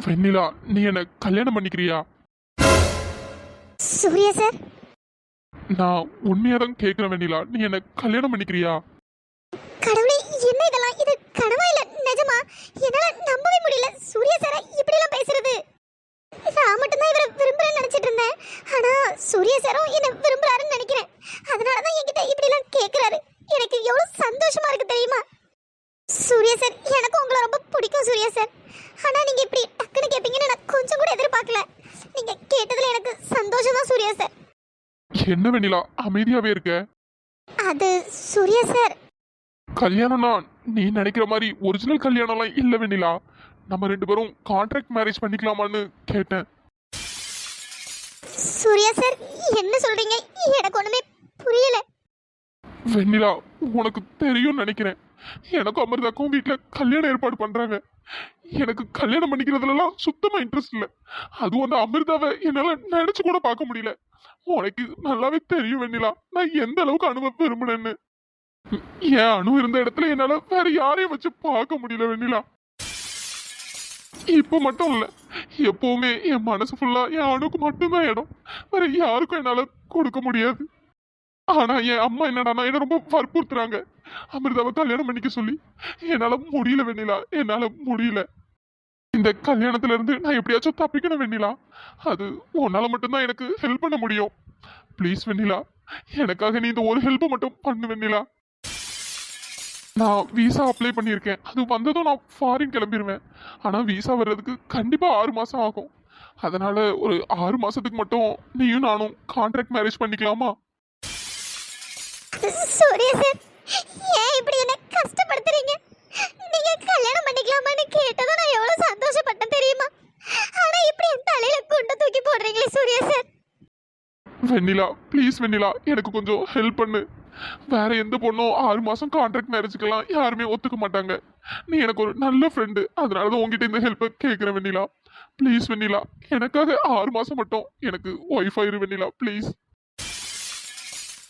வெண்ணிலா, நீ என்ன கல்யாணம் பண்ணிக்கிறியா? சூர்யா சார், நான் உண்மையா தான் கேட்கிறேன் வெண்ணிலா, நீ என்ன கல்யாணம் பண்ணிக்கிறியா? கடவுளே, என்ன இதெல்லாம்? இது கனவா இல்ல நிஜமா? என்னால நம்பவே முடியல. சூர்யா சார் இப்படி எல்லாம் பேசுறது. நான் மட்டும் தான் இவரை விரும்புறேன்னு நினைச்சிட்டு இருந்தேன். ஆனா சூர்யா சாரும் என்ன விரும்புறாருன்னு நினைக்கிறேன். அதனால தான் என்கிட்ட இப்படி எல்லாம் கேக்குறாரு. எனக்கு எவ்வளவு சந்தோஷமா இருக்கு தெரியுமா? சூர்யா சார், எனக்கு உங்களை ரொம்ப பிடிக்கும் சூர்யா சார். ஆனா நீங்க இப்படி டக்குன்னு கேட்பீங்கன்னு நான் கொஞ்சம் கூட எதிர்பார்க்கல. நீங்க கேட்டதுல எனக்கு சந்தோஷம் தான் சூர்யா சார். என்ன வெண்ணிலா அமைதியாவே இருக்க? அது சூர்யா சார், கல்யாணம்னா நீ நினைக்கிற மாதிரி ஒரிஜினல் கல்யாணம்லாம் இல்ல வெண்ணிலா. நம்ம ரெண்டு பேரும் கான்ட்ராக்ட் மேரேஜ் பண்ணிக்கலாமான்னு கேட்டேன். சூர்யா சார், என்ன சொல்றீங்க? எனக்கு ஒண்ணுமே புரியல. வெண்ணிலா, உனக்கு தெரியும் நினைக்கிறேன், எனக்கும் அமிர்தாக்கும் வீட்டுல கல்யாணம் ஏற்பாடு பண்றாங்க. எனக்கு கல்யாணம் பண்ணிக்கிறதுலாம் சுத்தமா இன்ட்ரெஸ்ட் இல்ல. அதுவும் அந்த அமிர்தாவை என்னால நினைச்சு கூட பார்க்க முடியல. உனக்கு நல்லாவே தெரியும் வெண்ணிலா, நான் எந்த அளவுக்கு அணுவை விரும்பினேன்னு. என் அணு இருந்த இடத்துல என்னால வேற யாரையும் வச்சு பார்க்க முடியல வெண்ணிலா. இப்ப மட்டும் இல்ல, எப்பவுமே என் மனசு ஃபுல்லா என் அணுக்கு மட்டும்தான் இடம். வேற யாருக்கும் என்னால கொடுக்க முடியாது. ஆனா என் அம்மா என்னடா என்ன ரொம்ப வற்புறுத்துறாங்க அமிர்தாவை கல்யாணம் பண்ணிக்க சொல்லி. என்னால முடியல வெண்ணிலா, என்னால முடியல. இந்த கல்யாணத்துல இருந்து நான் எப்படியாச்சும் தப்பிக்கணும் வெண்ணிலா. அது உன்னால மட்டும்தான் எனக்கு ஹெல்ப் பண்ண முடியும். ப்ளீஸ் வெண்ணிலா, எனக்காக நீ இந்த ஒரு ஹெல்ப் மட்டும் பண்ணு வெண்ணிலா. நான் விசா அப்ளை பண்ணியிருக்கேன். அது வந்ததும் நான் ஃபாரின் கிளம்பிடுவேன். ஆனா விசா வர்றதுக்கு கண்டிப்பா 6 மாசம் ஆகும். அதனால ஒரு 6 மாசத்துக்கு மட்டும் நீயும் நானும் கான்ட்ராக்ட் மேரேஜ் பண்ணிக்கலாமா? சூர்யா சார், ஏன் இப்படி என்ன கஷ்டப்படுத்துறீங்க? நீங்க கல்யாணம் பண்ணிக்கலாமான்னு கேட்டதும் நான் எவ்வளவு சந்தோஷப்பட்டேன் தெரியுமா? ஆனா இப்படி என் தலையில குண்டை தூக்கி போடுறீங்களே சூர்யா சார். வெண்ணிலா ப்ளீஸ் வெண்ணிலா, எனக்கு கொஞ்சம் ஹெல்ப் பண்ணு. வேற எந்த பொண்ணும் 6 மாசம் கான்ட்ராக்ட் மேரேஜுக்கெல்லாம் யாருமே ஒத்துக்க மாட்டாங்க. நீ எனக்கு ஒரு நல்ல ஃப்ரெண்டு, அதனாலதான் உங்ககிட்ட இந்த ஹெல்ப்பை கேட்குறேன் வெண்ணிலா. ப்ளீஸ் வெண்ணிலா, எனக்காக 6 மாசம் மட்டும் எனக்கு ஒய்ஃப் ஆயிரு வெண்ணிலா ப்ளீஸ்.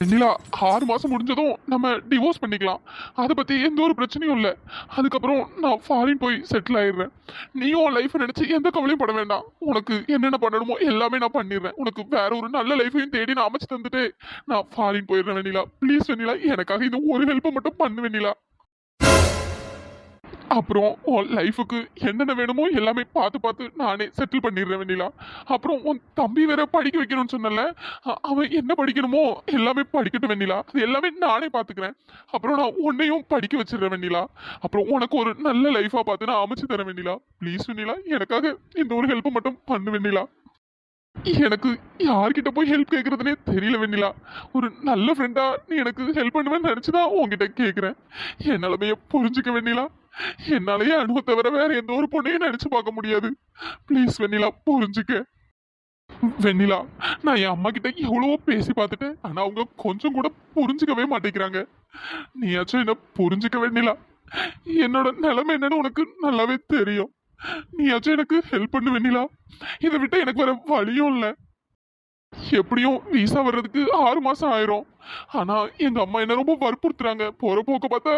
வெண்ணிலா, 6 மாசம் முடிஞ்சதும் நம்ம டிவோர்ஸ் பண்ணிக்கலாம். அதை பத்தி எந்த ஒரு பிரச்சனையும் இல்லை. அதுக்கப்புறம் நான் ஃபாரின் போய் செட்டில் ஆயிடுறேன். நீயும் உன் லைஃப்பை நினைச்சு எந்த கவலையும் பட வேண்டாம். உனக்கு என்னென்ன பண்ணணுமோ எல்லாமே நான் பண்ணிடுறேன். உனக்கு வேற ஒரு நல்ல லைஃபையும் தேடி நான் அமைச்சு தந்துட்டு நான் ஃபாரின் போயிடுறேன் வெண்ணிலா. ப்ளீஸ் வெண்ணிலா, எனக்காக இந்த ஒரு ஹெல்ப்பை மட்டும் பண்ணு வெண்ணிலா. அப்புறம் உன் லைஃபுக்கு என்னென்ன வேணுமோ எல்லாமே பார்த்து பார்த்து நானே செட்டில் பண்ணிடுறேன் வெண்ணிலா. அப்புறம் உன் தம்பி வேற படிக்க வைக்கணும்னு சொன்னல, அவன் என்ன படிக்கணுமோ எல்லாமே படிக்கட்டும் வெண்ணிலா. அது எல்லாமே நானே பார்த்துக்கிறேன். அப்புறம் நான் உன்னையும் படிக்க வச்சிடுறேன் வெண்ணிலா. அப்புறம் உனக்கு ஒரு நல்ல லைஃபா பார்த்து நான் அமைச்சு தரேன் வெண்ணிலா. ப்ளீஸ் வெண்ணிலா, எனக்காக இந்த ஒரு ஹெல்ப்பை மட்டும் பண்ணு வெண்ணிலா. எனக்கு யார்கிட்ட போய் ஹெல்ப் கேட்கறதுனே தெரியல வெண்ணிலா. ஒரு நல்ல ஃப்ரெண்டா நீ எனக்கு ஹெல்ப் பண்ணுவேன்னு நினைச்சுதான் உங்ககிட்ட கேட்குறேன். என் நிலைமைய புரிஞ்சுக்க வெண்ணிலா. என்னாலேயே அனுபவ தவிர வேற எந்த ஒரு பொண்ணையும் நினைச்சு பார்க்க முடியாது. ப்ளீஸ் வெண்ணிலா, புரிஞ்சுக்க வெண்ணிலா. நான் என் அம்மா கிட்ட எவ்வளவோ பேசி பார்த்துட்டேன். ஆனா அவங்க கொஞ்சம் கூட புரிஞ்சுக்கவே மாட்டேங்கிறாங்க. நீயாச்சும் என்ன புரிஞ்சுக்க வெண்ணிலா. என்னோட நிலைமை என்னன்னு உனக்கு நல்லாவே தெரியும். நீயாச்சும் எனக்கு ஹெல்ப் பண்ணு வெண்ணிலா. இதை விட்டு எனக்கு வேற வழியும் இல்லை. எப்படியும் விசா வர்றதுக்கு 6 மாசம் ஆயிரும். ஆனா எங்க அம்மா என்ன ரொம்ப வற்புறுத்துறாங்க. போற போக்க பார்த்தா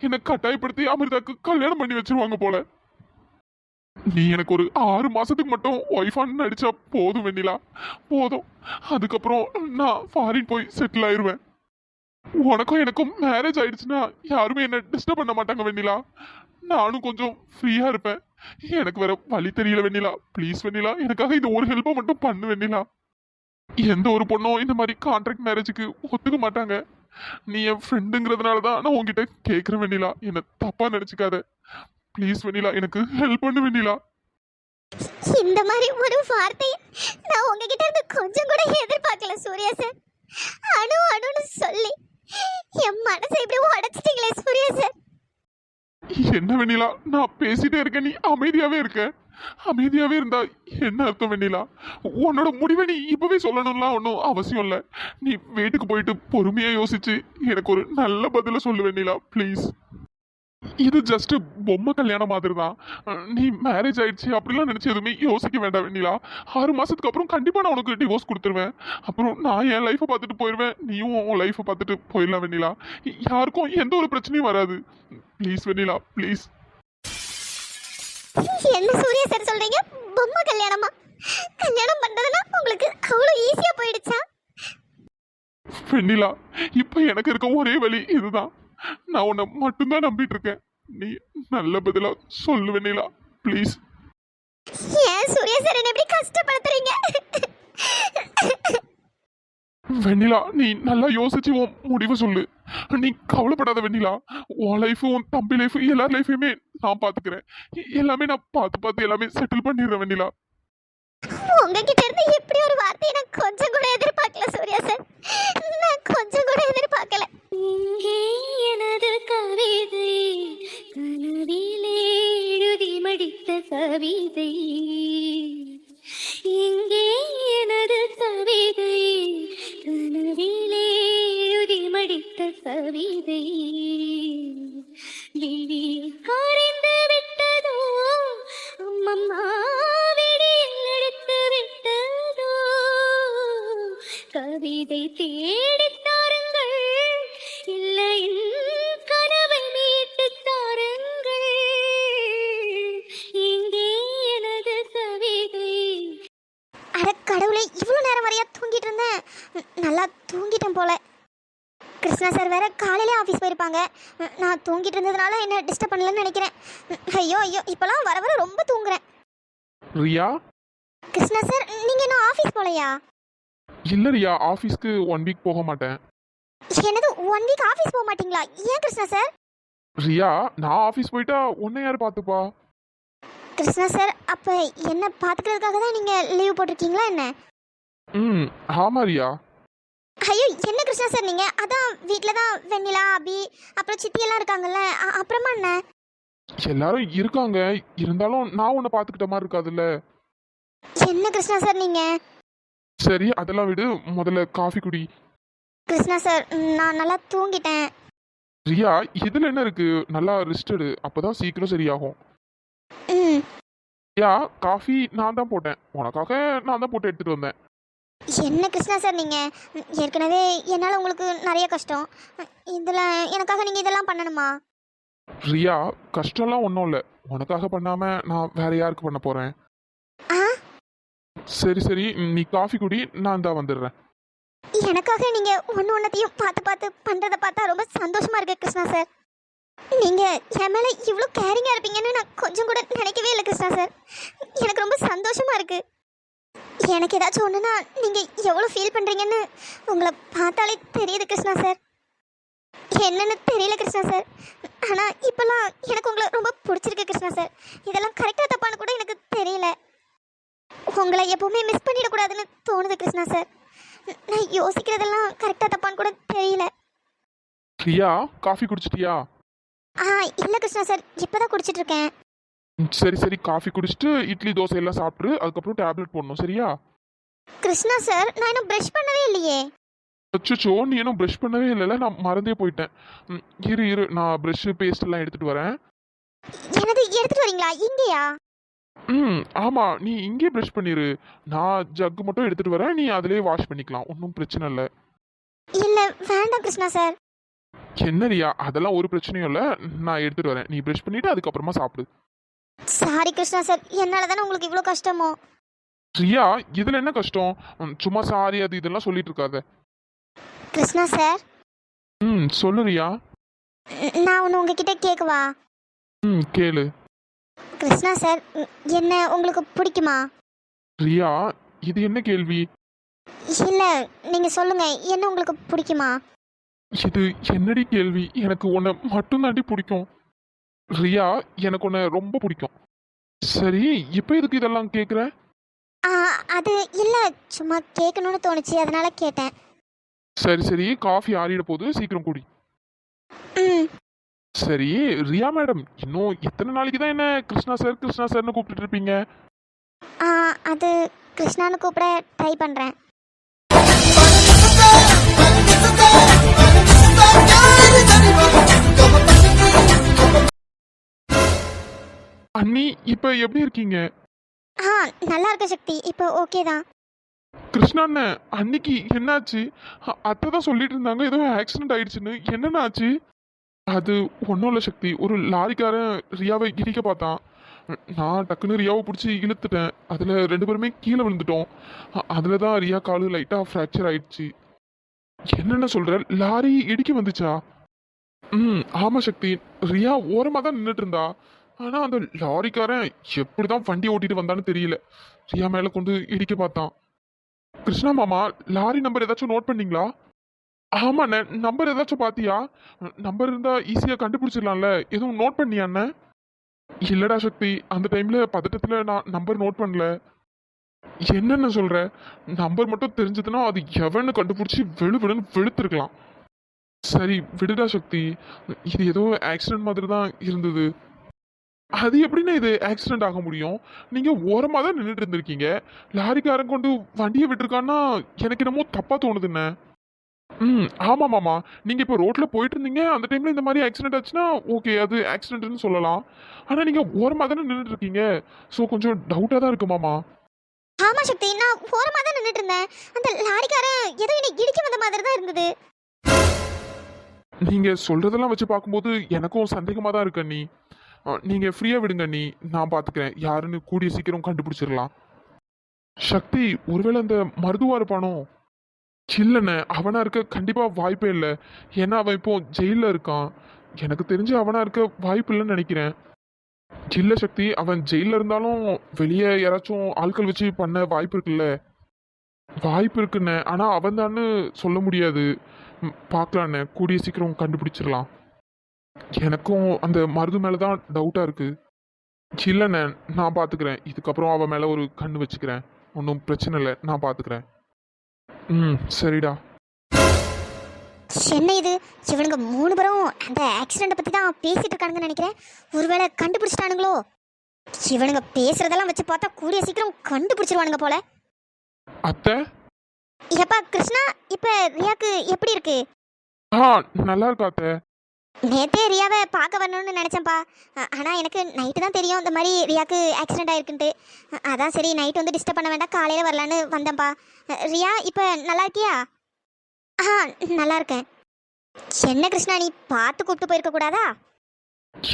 என்ன கட்டாயப்படுத்தி அமிர்தாக்கு கல்யாணம் பண்ணி வச்சிருவாங்க போல. நீ எனக்கு ஒரு 6 மாசத்துக்கு மட்டும் ஒய்ஃபான்னு நடிச்சா போதும் வெண்ணிலா, போதும். அதுக்கப்புறம் நான் ஃபாரின் போய் செட்டில் ஆயிருவேன். உனக்கும் எனக்கும் மேரேஜ் ஆயிடுச்சுன்னா யாருமே என்ன டிஸ்டர்ப் பண்ண மாட்டாங்க வெண்ணிலா. நானும் கொஞ்சம் ஃப்ரீயா இருப்பேன். எனக்கு வேற வழி தெரியல வெண்ணிலா. ப்ளீஸ் வெண்ணிலா, எனக்காக இந்த ஒரு ஹெல்ப்பை மட்டும் பண்ணு வெண்ணிலா. எந்த ஒரு பொண்ணும் இந்த மாதிரி கான்ட்ராக்ட் மேரேஜுக்கு ஒத்துக்க மாட்டாங்க. நீ என் ஃப்ரெண்டுங்கிறதுனால தான் நான் உங்ககிட்ட கேட்குறேன் வெண்ணிலா. என்ன தப்பா நினைச்சுக்காத. ப்ளீஸ் வெண்ணிலா, எனக்கு ஹெல்ப் பண்ணு வெண்ணிலா. இந்த மாதிரி ஒரு வார்த்தை நான் உங்ககிட்ட இருந்து கொஞ்சம் கூட எதிர்பார்க்கல சூர்யா சார். அணு அணுன்னு சொல்லி என் மனசை இப்படி உடைச்சிட்டீங்களே சூர்யா சார். என்ன வெண்ணிலா, நான் பேசிட்டே இருக்கேன், நீ அமைதியாவே இருக்க. அமைதியாவே இருந்தா என்ன அர்த்தம் வெண்ணிலா? உன்னோட முடிவை நீ இப்பவே சொல்லணும்லாம் ஒன்றும் அவசியம் இல்லை. நீ வீட்டுக்கு போயிட்டு பொறுமையா யோசிச்சு எனக்கு ஒரு நல்ல பதில சொல்லு வெண்ணிலா ப்ளீஸ். இது ஜஸ்ட் பொம்மை கல்யாணம் மாதிரி தான். நீ மேரேஜ் ஆயிடுச்சு அப்படிலாம் நினைச்சு எதுவுமே யோசிக்க வேண்டாம் வெண்ணிலா. 6 மாசத்துக்கு அப்புறம் கண்டிப்பா நான் உனக்கு டிவோர்ஸ் கொடுத்துருவேன். அப்புறம் நான் என் லைஃப்பை பார்த்துட்டு போயிடுவேன், நீயும் உன் லைஃப்பை பார்த்துட்டு போயிடலாம் வெண்ணிலா. யாருக்கும் எந்த ஒரு பிரச்சனையும் வராது. Please Vennila please. என்ன சூர்யா சார் கல்யாணம் சொல்றீங்க? பொம்மை கல்யாணமா? கல்யாணம் பண்றதுன்னா உங்களுக்கு அவ்வளவு ஈஸியா போயிடுச்சா? வெண்ணிலா, இப்ப எனக்கு இருக்க ஒரே வழி இதுதான். நான் உன்னை மட்டும்தான் நம்பிட்டு இருக்கேன். நீ நல்ல பதிலா சொல்லு வெண்ணிலா, ப்ளீஸ். ஏன் சூர்யா சார் என்ன இப்படி கஷ்டப்படுத்துறீங்க? வெண்ணிலா, நீ நல்லா யோசிச்சு உன் முடிவை சொல்லு. நீ கவலைப்படாத வெண்ணிலா. உன் லைஃப், உன் தம்பி லைஃப், எல்லார் லைஃபையுமே நான் பாத்துக்கிறேன். எல்லாமே நான் பார்த்து எல்லாமே செட்டில் பண்ணிடுறேன் வெண்ணிலா. உங்ககிட்ட இருந்து இப்படி ஒரு வார்த்தையை நான் கொஞ்சம் கூட எதிர்பார்க்கல சூர்யா சார். நான் கொஞ்சம் கூட எதிர்பார்க்கல. இங்கே எனது கவிதை கனவிலே எழுதி மடித்த கவிதை. இங்கே எனது கவிதை கனவிலே எழுதி மடித்த கவிதை. விழி கரைந்து விட்டதோ அம்மம்மா, விடியல் எடுத்து விட்டதோ. கவிதை தேடித் தாருங்கள், இல்லை கனவை மீட்டுத் தாருங்கள். இங்கே எனது கவிதை. அட கடவுளே, இவ்வளவு நேரம் வரையா தூங்கிட்டு இருந்தேன். நல்லா தூங்கிட்டேன் போல. கிருஷ்ணா சார் வேற காலையிலே ஆஃபீஸ் போயிருப்பாங்க. நான் தூங்கிட்டு இருந்ததுனால என்ன டிஸ்டர்ப் பண்ணலன்னு நினைக்கிறேன். ஐயோ ஐயோ, இப்பெல்லாம் வர வர ரொம்ப தூங்குறேன். ரியா? கிருஷ்ணா சார், நீங்க இன்னும் ஆஃபீஸ் போலையா? இல்ல ரியா, ஆஃபீஸ்க்கு 1 வீக் போக மாட்டேன். என்னது 1 வீக் ஆஃபீஸ் போக மாட்டீங்களா? ஏன் கிருஷ்ணா சார்? ரியா, நான் ஆஃபீஸ் போயிட்டா உன்னை யார் பார்த்துப்பா? கிருஷ்ணா சார், அப்ப என்ன பாத்துக்கிறதுக்காக தான் நீங்க லீவ் போட்டிருக்கீங்களா என்ன? ஆமா ரியா. ஐயோ, என்ன கிருஷ்ணா சார் நீங்க? அதான் வீட்ல தான் வெண்ணிலா, அபி, அப்புறம் சித்தி எல்லாம் இருக்காங்கல்ல, அப்புறமா என்ன? எல்லாரும் இருக்காங்க, இருந்தாலும் நான் உன்னை பார்த்துக்கிட்ட மாதிரி இருக்காதுல்ல. என்ன கிருஷ்ணா சார் நீங்க? சரி, அதெல்லாம் விடு, முதல்ல காஃபி குடி. கிருஷ்ணா சார், நான் நல்லா தூங்கிட்டேன். ரியா, இதுல என்ன இருக்கு? நல்லா ரெஸ்ட் எடு, அப்பதான் சீக்கிரம் சரியாகும். ம். ரியா, காஃபி நான் தான் போட்டேன், உனக்காக நான் தான் போட்டு எடுத்துட்டு வந்தேன். என்ன கிருஷ்ணா சார் நீங்க? ஏற்கனவே என்னால உங்களுக்கு நிறைய கஷ்டம். இதுல எனக்காக நீங்க இதெல்லாம் பண்ணணுமா? ரியா, கஷ்டம்லாம் ஒன்றும் இல்லை, உனக்காக பண்ணாம நான் வேற யாருக்கு பண்ண போறேன்? ஆ, சரி சரி, நீ காஃபி குடி, நான் தான் வந்துடுறேன். எனக்காக நீங்க ஒன்னத்தையும் பார்த்து பார்த்து பண்றத பார்த்தா ரொம்ப சந்தோஷமா இருக்கு கிருஷ்ணா சார். நீங்க என் மேல இவ்வளோ கேரிங்கா இருப்பீங்கன்னு நான் கொஞ்சம் கூட நினைக்கவே இல்லை கிருஷ்ணா சார். எனக்கு ரொம்ப சந்தோஷமா இருக்கு. எனக்கு ஏதாச்சும் ஒண்ணுனா நீங்க எவ்வளோ ஃபீல் பண்றீங்கன்னு உங்களை பார்த்தாலே தெரியுது கிருஷ்ணா சார். என்னன்னு தெரியல கிருஷ்ணா சார், ஆனா இப்பெல்லாம் எனக்கு உங்களை ரொம்ப பிடிச்சிருக்கு கிருஷ்ணா சார். இதெல்லாம் கரெக்டா தப்பான்னு கூட எனக்கு தெரியல. உங்களை எப்பவுமே மிஸ் பண்ணிடக்கூடாதுன்னு தோணுது கிருஷ்ணா சார். நான் யோசிக்கிறதெல்லாம் கரெக்டா தப்பான்னு கூட தெரியல. ரியா, காஃபி குடிச்சிட்டியா? இல்ல கிருஷ்ணா சார், இப்பதான் குடிச்சிட்டு இருக்கேன். சரி சரி, காஃபி குடிச்சிட்டு இட்லி தோசை எல்லாம் சாப்பிட்டு அதுக்கப்புறம் டேப்லெட் போடணும், சரியா? கிருஷ்ணா சார், நான் இன்னும் ப்ரஷ் பண்ணவே இல்லையே. அச்சோ, நீ இன்னும் ப்ரஷ் பண்ணவே இல்லைல்ல, நான் மறந்தே போயிட்டேன். இரு, நான் ப்ரஷ் பேஸ்ட் எல்லாம் எடுத்துட்டு வரேன். எனது எடுத்துட்டு வரீங்களா? இங்கேயா? ஆமா, நீ இங்கே ப்ரஷ் பண்ணிரு, நான் ஜக்கு மட்டும் எடுத்துட்டு வரேன், நீ அதிலே வாஷ் பண்ணிக்கலாம், ஒன்றும் பிரச்சனை இல்லை. இல்ல வேண்டாம் கிருஷ்ணா சார். என்ன ரியா, அதெல்லாம் ஒரு பிரச்சனையும் இல்லை, நான் எடுத்துட்டு வரேன், நீ ப்ரஷ் பண்ணிட்டு அதுக்கப்புறமா சாப்பிடு. சாரி கிருஷ்ணா சார், என்னால தானே உங்களுக்கு இவ்வளோ கஷ்டமோ. ரியா, இதுல என்ன கஷ்டம்? சும்மா சாரி அது இதெல்லாம் சொல்லிட்டு இருக்காத. கிருஷ்ணா சார், சொல்லு ரியா. நான் ஒன்று உங்ககிட்ட கேட்கவா? கேளு. கிருஷ்ணா சார், என்ன உங்களுக்கு பிடிக்குமா? ரியா, இது என்ன கேள்வி? இல்ல நீங்க சொல்லுங்க, என்ன உங்களுக்கு பிடிக்குமா? இது என்னடி கேள்வி? எனக்கு உன்னை மட்டும்தாண்டி பிடிக்கும் ரியா, எனக்கு உன்னை ரொம்ப பிடிக்கும். சரி, இப்போ எதுக்கு இதெல்லாம் கேட்குற? அது இல்ல, சும்மா கேட்கணும்னு தோணுச்சு, அதனால கேட்டேன். சரி சரி, காஃபி ஆறிட போகுது, சீக்கிரம் குடி. ம். சரி ரியா மேடம், இன்னும் எத்தனை நாளைக்கு தான் என்ன கிருஷ்ணா சார்னு கூப்பிட்டுட்டு இருப்பீங்க? அது கிருஷ்ணான்னு கூப்பிட ட்ரை பண்றேன். அண்ணி, இப்போ எப்படி இருக்கீங்க? நல்லா இருக்க சக்தி, இப்போ ஓகே தான். கிருஷ்ணா அண்ணன், அன்னைக்கு என்னாச்சு? அத்தை தான் சொல்லிட்டு இருந்தாங்க ஏதோ ஆக்சிடென்ட் ஆயிடுச்சுன்னு, என்னென்ன ஆச்சு? அது ஒன்றும் இல்லை சக்தி, ஒரு லாரிக்காரன் ரியாவை இடிக்க பார்த்தான். நான் டக்குன்னு ரியாவை பிடிச்சி இழுத்துட்டேன். அதில் 2 பேருமே கீழே விழுந்துட்டோம். அதில் தான் ரியா காலு லைட்டாக ஃப்ராக்சர் ஆயிடுச்சு. என்னென்ன சொல்கிற? லாரி இடிக்க வந்துச்சா? ஆமாம் சக்தி. ரியா ஓரமாக தான் நின்றுட்டு இருந்தா. ஆனால் அந்த லாரிக்காரன் எப்படி தான் வண்டி ஓட்டிட்டு வந்தான்னு தெரியல. ரியா மேலே கொண்டு இடிக்க பார்த்தான். கிருஷ்ணா மாமா, லாரி நம்பர் ஏதாச்சும் நோட் பண்ணீங்களா? ஆமாண்ணே. நம்பர் ஏதாச்சும் பார்த்தியா? நம்பர் இருந்தால் ஈஸியாக கண்டுபிடிச்சிடலாம்ல. எதுவும் நோட் பண்ணியா அண்ணே? இல்லடா சக்தி, அந்த டைம்ல பதட்டத்தில் நான் நம்பர் நோட் பண்ணல. என்னென்ன சொல்ற? நம்பர் மட்டும் தெரிஞ்சதுன்னா அது எவன்னு கண்டுபிடிச்சி வெளுன்னு வெளுத்துருக்கலாம். சரி விடுடா சக்தி, இது ஏதோ ஆக்சிடென்ட் மாதிரி தான் இருந்தது. அது எப்படின்னா இது ஆக்சிடென்ட் ஆக முடியும்? நீங்க ஓரமாக தான் நின்றுட்டு இருந்திருக்கீங்க. லாரிக்காரன் கொண்டு வண்டியை விட்டுருக்கான்னா எனக்கு என்னமோ தப்பா தோணுதுண்ணே. ஆமாம் மாமா. நீங்கள் இப்போ ரோட்டில் போயிட்டு இருந்தீங்க, அந்த டைமில் இந்த மாதிரி ஆக்சிடென்ட் ஆச்சுன்னா ஓகே, அது ஆக்சிடென்ட்னு சொல்லலாம். ஆனால் நீங்கள் ஓரமாக தானே நின்றுட்டு இருக்கீங்க. ஸோ கொஞ்சம் டவுட்டாக தான் இருக்கு மாமா. ஆமா சக்தி, நான் ஓரமா தான் நின்னுட்டு இருந்தேன். அந்த லாரிக்காரன் ஏதோ என்னை இடிக்க வந்த மாதிரி தான் இருந்தது. நீங்கள் சொல்கிறதெல்லாம் வச்சு பார்க்கும்போது எனக்கும் சந்தேகமாக தான் இருக்கு அண்ணி. நீங்கள் ஃப்ரீயாக விடுங்க அண்ணி, நான் பார்த்துக்கிறேன். யாருன்னு கூடிய சீக்கிரம் கண்டுபிடிச்சிடலாம். சக்தி, ஒருவேளை அந்த மருதுவா இருப்பானோ? இல்லைண்ணே, அவனா இருக்க கண்டிப்பாக வாய்ப்பே இல்லை. ஏன்னா அவன் இப்போ ஜெயிலில் இருக்கான். எனக்கு தெரிஞ்சு அவனா இருக்க வாய்ப்பு இல்லைன்னு நினைக்கிறேன். இல்லை சக்தி, அவன் ஜெயிலில் இருந்தாலும் வெளியே யாராச்சும் ஆட்கள் வச்சு பண்ண வாய்ப்பு இருக்குல்ல? வாய்ப்பு இருக்குண்ணே, ஆனால் அவன் தான்னு சொல்ல முடியாது. பார்க்கலாண்ணே, கூடிய சீக்கிரம் கண்டுபிடிச்சிடலாம். எனக்கும் அந்த மருது மேலே தான் டவுட்டாக இருக்கு. இல்லைண்ணே, நான் பார்த்துக்கிறேன். இதுக்கப்புறம் அவன் மேலே ஒரு கண்ணு வச்சுக்கிறேன். ஒன்றும் பிரச்சனை இல்லை, நான் பார்த்துக்கிறேன். சரிடா. என்ன இது, இவனுங்க 3 பேரும் அந்த ஆக்சிடென்ட் பத்தி தான் பேசிட்டு இருக்கானுங்கன்னு நினைக்கிறேன். ஒருவேளை கண்டுபிடிச்சிட்டானுங்களோ? இவனுங்க பேசுறதெல்லாம் வச்சு பார்த்தா கூடிய சீக்கிரம் கண்டுபிடிச்சிருவானுங்க போல. அத்தை. எப்பா கிருஷ்ணா, இப்ப ரியாக்கு எப்படி இருக்கு? நல்லா இருக்கா அத்தை. நேத்தே ரியாவை பார்க்க வரணும்னு நினைச்சேன்ப்பா. ஆனா எனக்கு நைட்டு தான் தெரியும் இந்த மாதிரி ரியாக்கு ஆக்சிடென்ட் ஆயிருக்குன்ட்டு. அதான் சரி நைட் வந்து டிஸ்டர்ப் பண்ண வேண்டாம், காலையில வரலான்னு வந்தேன்ப்பா. ரியா இப்ப நல்லா இருக்கியா? நல்லா இருக்கேன். என்ன கிருஷ்ணா, நீ பார்த்து கூப்பிட்டு போயிருக்க கூடாதா?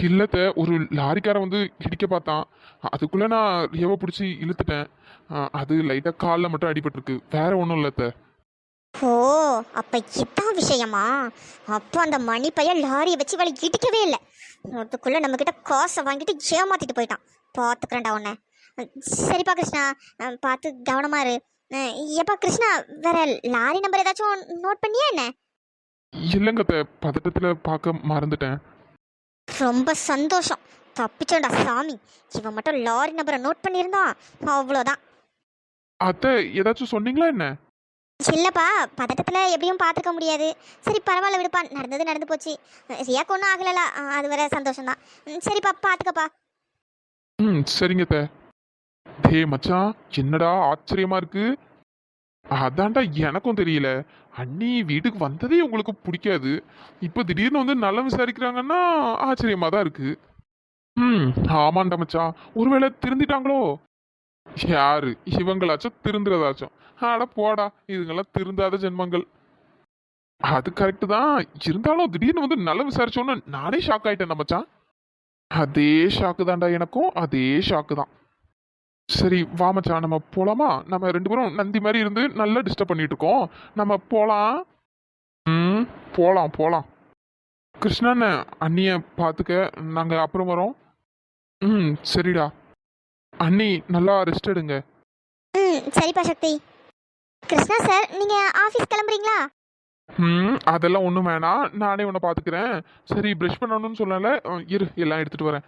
இல்லத்த, ஒரு லாரிக்காரன் வந்து இடிக்க பார்த்தான். அதுக்குள்ள நான் ரியாவை பிடிச்சி இழுத்துட்டேன். அது லைட்டாக காலில் மட்டும் அடிபட்டிருக்கு, வேற ஒன்றும் இல்லத்த. ஓ, அப்ப இதான் விஷயமா? அப்போ அந்த மணி பையன் லாரியை வச்சு வழி இடிக்கவே இல்லை. அதுக்குள்ள நம்ம கிட்ட காசை வாங்கிட்டு ஏமாத்திட்டு போயிட்டான். பார்த்துக்கிறேன்டா உன்னை. சரிப்பா கிருஷ்ணா, பார்த்து கவனமா இரு. எப்பா கிருஷ்ணா, வேற லாரி நம்பர் ஏதாச்சும் நோட் பண்ணியா என்ன? இல்லைங்கத்த, பதட்டத்தில் பார்க்க மறந்துட்டேன். ரொம்ப சந்தோஷம், தப்பிச்சோண்டா சாமி. இவன் மட்டும் லாரி நம்பரை நோட் பண்ணியிருந்தான் அவ்வளோதான். அத்தை, ஏதாச்சும் சொன்னீங்களா என்ன? இல்லப்பா, பதட்டத்தில் எப்படியும் பார்த்துக்க முடியாது. சரி பரவாயில்ல விடுப்பா, நடந்தது நடந்து போச்சு. ரியாக்கு ஒன்றும் ஆகலல, அது வேற சந்தோஷம்தான். சரிப்பா, பார்த்துக்கப்பா. சரிங்க அத்தை. டே மச்சான், என்னடா ஆச்சரியமா இருக்கு. அதான்டா எனக்கும் தெரியல. அண்ணி வீட்டுக்கு வந்ததே உங்களுக்கு பிடிக்காது. இப்போ திடீர்னு வந்து நல்லா விசாரிக்கிறாங்கன்னா ஆச்சரியமா தான் இருக்கு. ஆமாண்டா மச்சான், ஒருவேளை திருந்திட்டாங்களோ? யாரு இவங்களாச்சும் திருந்துறதாச்சும்? ஆட போடா, இதுங்கெல்லாம் திருந்தாத ஜென்மங்கள். அது கரெக்டு தான். இருந்தாலும் திடீர்னு வந்து நல்லா விசாரிச்சோன்னு நானே ஷாக் ஆயிட்டேன் மச்சான். அதே ஷாக்கு தான்டா எனக்கும், அதே ஷாக்கு தான். சரி வா மச்சான், நம்ம போலாமா? நம்ம 2 பேரும் நந்தி மாதிரி இருந்து நல்லா டிஸ்டர்ப் பண்ணிட்டு இருக்கோம். நம்ம போலாம். போலாம் போலாம். கிருஷ்ணன், அண்ணிய பார்த்துக்க, நாங்கள் அப்புறம் வரோம். சரிடா. அண்ணி நல்லா ரெஸ்ட் எடுங்க. சரிப்பா சக்தி. கிருஷ்ணா சார், நீங்க ஆஃபீஸ் கிளம்புறீங்களா? அதெல்லாம் ஒன்றும் வேணாம், நானே உன்னை பார்த்துக்கிறேன். சரி ப்ரஷ் பண்ணணும்னு சொல்லல, இரு எல்லாம் எடுத்துட்டு வரேன்.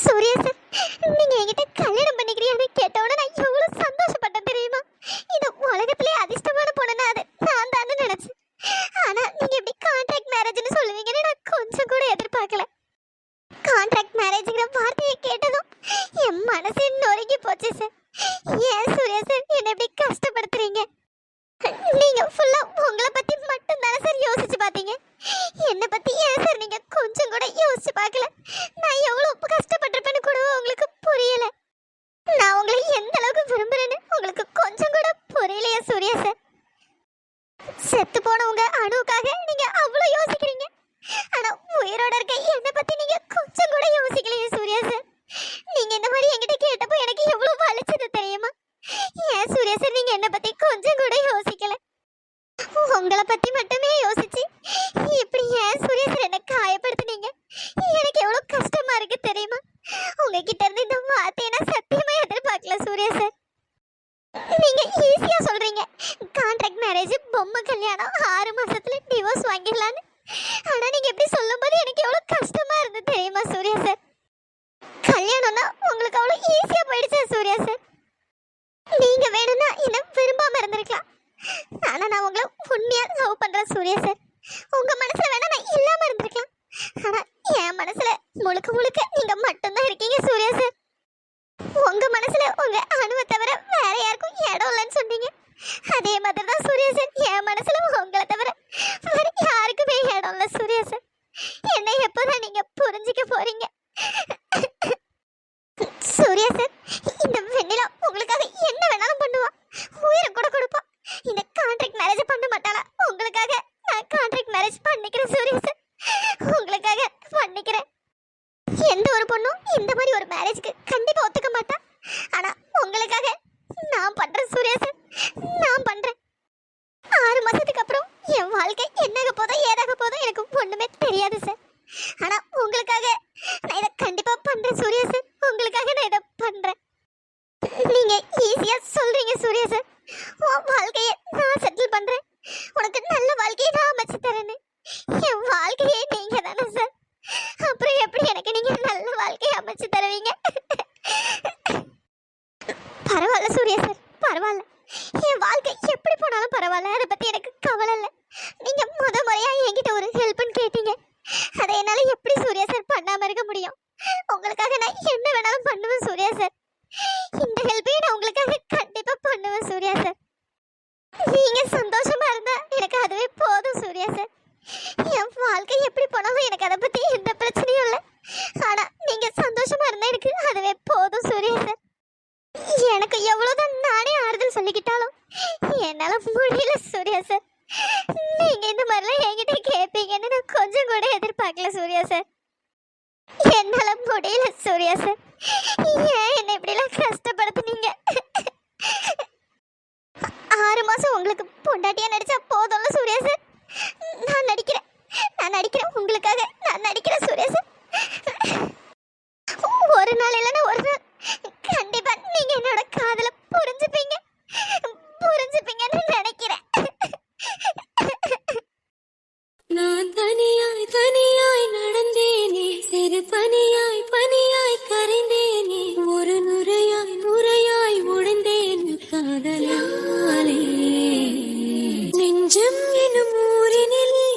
சூர்யா சார், நீங்க என்கிட்ட கல்யாணம் பண்ணிக்கிறீங்கன்னு கேட்டவுடனே நான் எவ்வளவு சந்தோஷப்பட்டேன் தெரியுமா? இது உலகத்திலே அதிர்ஷ்டமான பொண்ணுன்னா அது நான் தான் நினைச்சேன். ஆனா நீங்க எப்படி கான்ட்ராக்ட் மேரேஜ்னு சொல்லுவீங்கன்னு நான் கொஞ்சம் கூட எதிர்பார்க்கல. கான்ட்ராக்ட் மேரேஜ்ங்கிற வார்த்தையை கேட்டதும் என் மனசே நொறுங்கி போச்சு சார். ஏன் சூர்யா சார் என்னை எப்படி கஷ்டப்படுத்துறீங்க? நீங்க ஃபுல்லா உங்களை பத்தி மட்டும் தானே சார் யோசிச்சு பாத்தீங்க. என்னை பத்தி ஏன் சார் நீங்க கொஞ்சம் கூட யோசிச்சு பார்க்கல? நான் எவ்வளவு கஷ்டப்பட்டிருப்பேன்னு கூட சூர்யா சார். செத்து போனவங்க அணுவுக்காக நீங்க அவ்வளவு யோசிக்கிறீங்க, ஆனா உயிரோட இருக்க என்னை பத்தி நீங்க கொஞ்சம் கூட யோசிக்கலையே சூர்யா சார். நீங்க இந்த மாதிரி என்கிட்ட கேட்டப்போ எனக்கு எவ்வளவு வலிச்சது தெரியுமா? ஏன் சூர்யா சார் நீங்க என்னை பத்தி கொஞ்சம் கூட யோசிக்கல? உங்களை பத்தி மட்டுமே யோசிச்சு இப்படி ஏன் சூர்யா சார் என்ன காயப்படுத்துனீங்க? எனக்கு எவ்வளவு கஷ்டமா இருக்கு தெரியுமா? உங்ககிட்ட இருந்து இந்த வார்த்தையை நான் சத்தியமா எதிர்பார்க்கல சூர்யா சார். நீங்க ஈஸியா சொல்றீங்க கான்ட்ராக்ட் மேரேஜ், பொம்மை கல்யாணம், 6 மாசத்துல டிவோர்ஸ் வாங்கிடலான்னு. ஆனா நீங்க எப்படி சொல்லும்போது எனக்கு எவ்வளவு கஷ்டமா இருந்து தெரியுமா சூர்யா சார்? கல்யாணம்னா உங்களுக்கு அவ்வளவு ஈஸியா போயிடுச்சா சூர்யா சார்? நீங்க வேணும்னா என்ன விரும்பாம இருந்திருக்கலாம், ஆனா நான் உங்களை உண்மையா லவ் பண்றேன் சூர்யா சார். உங்க மனசுல வேணா நான் இல்லாம இருந்திருக்கலாம், ஆனா என் மனசுல முழுக்க முழுக்க நீங்க மட்டும்தான் இருக்கீங்க சூர்யா சார். உங்க மனசுல உங்க அணுவை தவிர வேற யாருக்கும் இடம் இல்லைன்னு சொன்னீங்க. அதே மாதிரி தான் சூர்யா சார் என் மனசுல உங்களை தவிர வேற யாருக்குமே இடம் இல்லை சூர்யா சார். என்னை எப்போதான் நீங்க புரிஞ்சுக்க போறீங்க சூர்யா சார்? இந்த வெண்ணிலா உங்களுக்காக என்ன வேணாலும் பண்ணுவா, உயிரை கூட கொடுப்பா. இந்த கான்ட்ராக்ட் மேரேஜ் பண்ண மாட்டாளா? உங்களுக்காக நான் கான்ட்ராக்ட் மேரேஜ் பண்ணிக்கிறேன் சூர்யா சார், உங்களுக்காக பண்ணிக்கிறேன். எந்த ஒரு பொண்ணும் இந்த மாதிரி ஒரு மேரேஜ்க்கு கண்டிப்பா ஒத்துக்க மாட்டா, ஆனா உங்களுக்காக நான் பண்றேன் சூர்யா சார், நான் பண்றேன். 6 மாசத்துக்கு அப்புறம் என் வாழ்க்கை என்னக போதோ ஏதாக போதோ எனக்கு ஒண்ணுமே தெரியாது சார், ஆனா உங்களுக்காக நான் இதை கண்டிப்பா பண்றேன் சூர்யா சார். உங்களுக்காக நான் இதை பண்றேன். நீங்க ஈஸியா சொல்றீங்க சூர்யா சார், உன் வாழ்க்கையை நான் செட்டில் பண்றேன், உனக்கு நல்ல வாழ்க்கையை நான் அமைச்சு தரேன்னு. என் வாழ்க்கையே நீங்க தானே சார், அப்புறம் எப்படி எனக்கு நீங்க நல்ல வாழ்க்கையை அமைச்சு தருவீங்க? பரவாயில்ல சூர்யா சார், பரவாயில்ல. என் வாழ்க்கை எப்படி போனாலும் பரவாயில்ல, அதை பத்தி எனக்கு கவலை இல்லை. நீங்க முறையா என்கிட்ட ஒரு ஹெல்ப்னு கேட்டீங்க, அதை என்னால எப்படி சூர்யா சார் பண்ணாம இருக்க முடியும்? உங்களுக்காக நான் என்ன வேணாலும் பண்ணுவேன் சூர்யா சார். இந்த ஹெல்ப்பையும் நான் உங்களுக்காக கண்டிப்பா பண்ணுவேன் சூர்யா சார். நீங்க சந்தோஷமா இருந்தா எனக்கு அதுவே போதும் சூர்யா சார். என் வாழ்க்கை எப்படி போனாலும் எனக்கு அதை பத்தி எந்த பிரச்சனையும் இல்லை, ஆனா நீங்க சந்தோஷமா இருந்தா எனக்கு அதுவே போதும் சூர்யா சார். எனக்கு எவ்வளவுதான் நானே ஆறுதல் சொல்லிக்கிட்டாலும் என்னால முடியல சூர்யா சார். நீங்க இந்த மாதிரிலாம் என்கிட்ட கேட்பீங்கன்னு நான் கொஞ்சம் கூட எதிர்பார்க்கல சூர்யா சார். என்னால முடியல சூர்யா சார், ஏன் என்ன இப்படிலாம் கஷ்டப்படுத்துனீங்க? 6 மாசம் உங்களுக்கு பொண்டாட்டியா நடிச்சா போதும்ல சூர்யா சார். நான் நடிக்கிறேன் உங்களுக்காக, நான் நடிக்கிறேன் சூர்யா சார். ஒரு நாள் இல்லைன்னா ஒரு நாள் கண்டிப்பா நீங்க என்னோட காதல புரிஞ்சுப்பீங்கன்னு நினைக்கிறேன். நான் தனியாய் தனியாய் நடந்தேனே, சிறு பனியாய் கரைந்தேனே, ஒரு நுரையாய் உடைந்தேன் காதலாலே. நெஞ்சம் எனும் ஊரினிலே,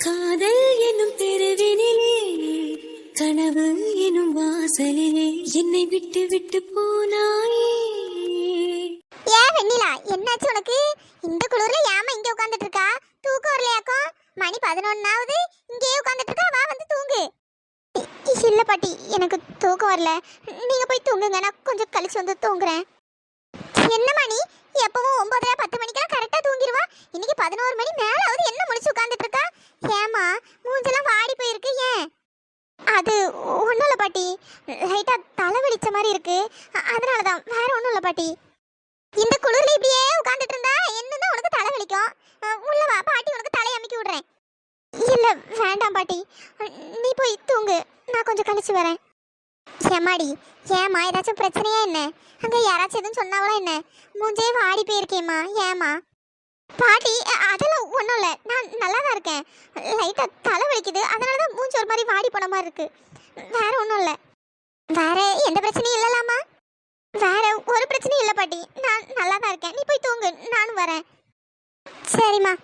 காதல் எனும் தெருவினிலே, கனவு எனும் வாசலிலே என்னை விட்டு விட்டு போனாயே. ஏன் வெண்ணிலா, என்னாச்சு உனக்கு? இந்த குளிர்ல ஏமா இங்க உட்கார்ந்துட்டு இருக்கா? தூக்கம் வரலையாக்கும்? மணி 11 இங்கேயே உட்கார்ந்துட்டு இருக்கா, வா வந்து தூங்கு. இல்ல பாட்டி, எனக்கு தூக்கம் வரல, நீங்க போய் தூங்குங்க, நான் கொஞ்சம் கழிச்சு வந்து தூங்குறேன். என்ன மணி? எப்பவும் 9:30 10 மணிக்கெல்லாம் கரெக்டா தூங்கிடுவா, இன்னைக்கு 11 மணி மேலாவது என்ன முடிச்சு உட்கார்ந்துட்டு இருக்கா? ஏமா மூஞ்செல்லாம் வாடி போயிருக்கு? ஏன்? அது ஒன்றும் இல்லை பாட்டி, லைட்டாக தலை வலிச்ச மாதிரி இருக்கு, அதனால தான், வேற ஒன்றும் இல்லை பாட்டி. இந்த குளிர்ல இப்படியே உட்காந்துட்டு இருந்தா என்னதான் உனக்கு தலை வலிக்கும். உள்ள வா, பாட்டி உனக்கு தலையை அமுக்கி விடுறேன். இல்லை வேண்டாம் பாட்டி, நீ போய் தூங்கு, நான் கொஞ்சம் கழிச்சு வரேன். ஏமாடி, ஏமா ஏதாச்சும் பிரச்சனையா என்ன? அங்கே யாராச்சும் எதுவும் சொன்னாவளா என்ன? மூஞ்சே வாடி போயிருக்கேம்மா, ஏமா? பாட்டி அதெல்லாம் ஒன்றும் இல்லை, நான் நல்லா தான் இருக்கேன், லைட்டாக தலை வலிக்குது, அதனால தான் மூஞ்சி ஒரு மாதிரி வாடி போன மாதிரி இருக்கு, வேற ஒன்றும் இல்லை. வேற எந்த பிரச்சனையும் இல்லைலாமா? வேற ஒரு பிரச்சனையும் இல்லை பாட்டி, நான் நல்லா தான் இருக்கேன், நீ போய் தூங்கு, நானும் வரேன். சரிம்மா.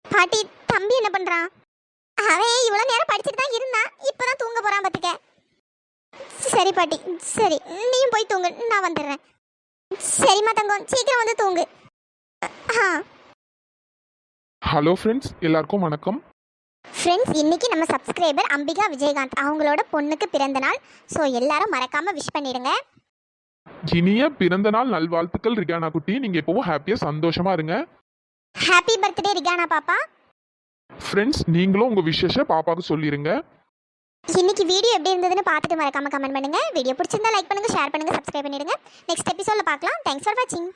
பாட்டி தம்பி என்ன பண்ணுறான்? அவன் இவ்வளோ நேரம் படிச்சுட்டு தான் இருந்தான், இப்போ தான் தூங்க போகிறான் பார்த்துக்க. சரி பாட்டி, சரி நீயும் போய் தூங்கு, நான் வந்துடுறேன். சரிம்மா தங்கம், சீக்கிரம் வந்து தூங்கு. ஹலோ ஃப்ரெண்ட்ஸ், எல்லாருக்கும் வணக்கம். ஃப்ரெண்ட்ஸ், இன்னைக்கு நம்ம சப்ஸ்கிரைபர் அம்பிகா விஜயகாந்த் அவங்களோட பொண்ணுக்கு பிறந்த நாள். ஸோ எல்லாரும் மறக்காம விஷ் பண்ணிடுங்க. இனிய பிறந்த நாள் நல்வாழ்த்துக்கள் ரிகானா குட்டி. நீங்க எப்பவும் ஹாப்பியா சந்தோஷமா இருங்க. ஹாப்பி பர்த்டே ரிகானா பாப்பா. ஃப்ரெண்ட்ஸ், நீங்களும் உங்க விஷயத்தை பாப்பாவுக்கு சொல்லிருங்க. இன்னைக்கு வீடியோ எப்படி இருந்ததுன்னு பார்த்துட்டு மறக்காம கமெண்ட் பண்ணுங்க. வீடியோ பிடிச்சிருந்தா லைக் பண்ணுங்க, ஷேர் பண்ணுங்க, சப்ஸ்கிரைப் பண்ணிடுங்க. நெக்ஸ்ட் எபிசோட்ல பார்க்கலாம். தேங்க்ஸ் ஃபார் வாட்சிங்.